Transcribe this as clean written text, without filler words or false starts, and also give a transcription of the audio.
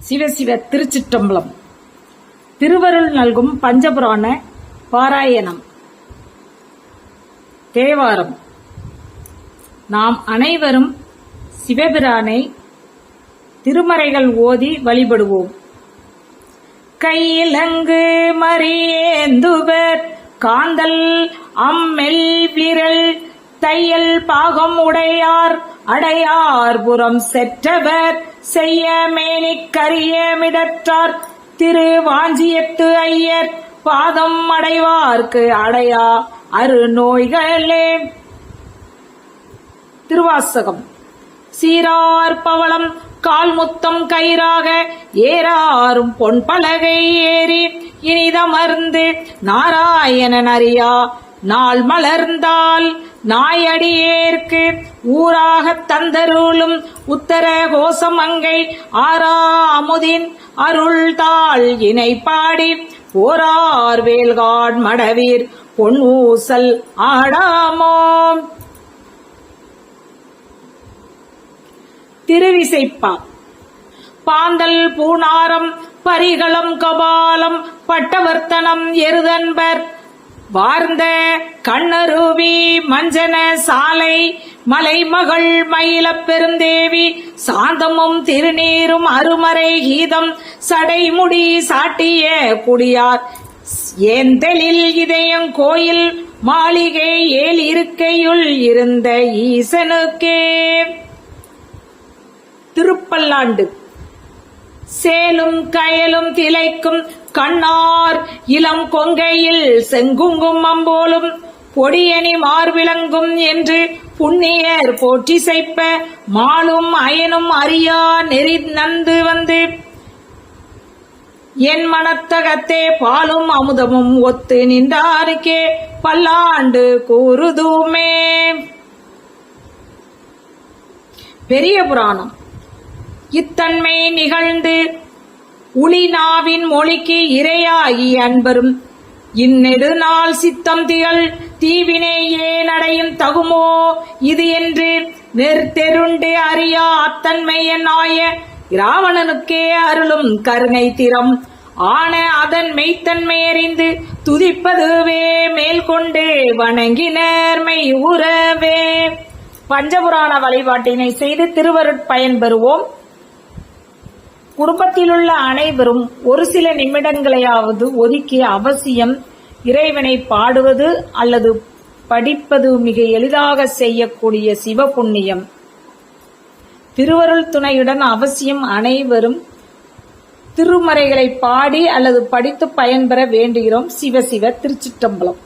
சிவசிவ திருச்சிற்றம்பலம். திருவருள் நல்கும் பஞ்சபுராண பாராயணம். தேவாரம். நாம் அனைவரும் சிவபிரானை திருமறைகள் ஓதி வழிபடுவோம். கையிலங்கு மறியேந்துவர் காந்தல் அம்மெல் விரல் தையல் பாகம் உடையார் அடையார் புறம் செற்றவர் செய்ய மேனிக்கரிய மிடற்றார் திருவாஞ்சியத்து ஐயர் பாதம் அடைவார்க்கு அடையா அரு நோய்களே. திருவாசகம். சீரார் பவளம் கால்முத்தம் கயிறாக ஏறாரும் பொன் பலகை ஏறி இனிதமர்ந்து நாராயணன் அறியா நாள் மலர்ந்தால் நாயடியேற்கு ஊராகத் தந்தருளும் உத்தர கோசமங்கை ஆரா அமுதின் அருள்தாள் இணை பாடி போரார் வேல்காட் மடவீர் பொன் ஊசல் ஆடாமோ. திருவிசைப்பா. பாந்தல் பூணாரம் பரிகளம் கபாலம் பட்டவர்த்தனம் எருதன்பர் வார்ந்த கண்ணருவி மஞ்சன சாலை மலைமகள் மயிலப் பெருந்தேவி சாந்தமும் திருநீரும் அருமறை கீதம் சடைமுடி சாட்டிய குடியார் ஏந்தலில் இதயம் கோயில் மாளிகை ஏல் இருக்கையுள் இருந்த ஈசனுக்கே. திருப்பல்லாண்டு. சேலும் கயலும் திளைக்கும் கண்ணார் இளம் கொங்கையில் செங்குங்கும் அம்போலும் பொடியணி மார்விளங்கும் என்று புண்ணியர் போற்றி செய்ப்ப மாலும் அயனும் அறியா நெறி நந்து வந்து என் மனத்தகத்தே பாலும் அமுதமும் ஒத்து நின்றாருக்கே பல்லாண்டு கூறுதுமே. பெரிய புராணம். இத்தன்மை நிகழ்ந்து உளிநாவின் மொழிக்கு இரையாகி அன்பரும் இந்நெடுநாள் சித்தம் திகழ் தீவினை ஏனடையும் தகுமோ இது என்று நெருத்தெருண்டு அறியா அத்தன்மையனாய இராவணனுக்கே அருளும் கருணை திறம் ஆன அதன் மெய்த்தன்மை அறிந்து துதிப்பதுவே மேல் கொண்டு வணங்கினர்மை உறவே. பஞ்சபுராண வழிபாட்டினை செய்து திருவருட்பயன் பெறுவோம். குடும்பத்திலுள்ள அனைவரும் ஒரு சில நிமிடங்களையாவது ஒதுக்கி அவசியம் இறைவனை பாடுவது அல்லது படிப்பது மிக எளிதாக செய்யக்கூடிய சிவபுண்ணியம். திருவருள் துணையுடன் அவசியம் அனைவரும் திருமறைகளை பாடி அல்லது படித்து பயன்பெற வேண்டுகிறோம். சிவசிவ திருச்சிற்றம்பலம்.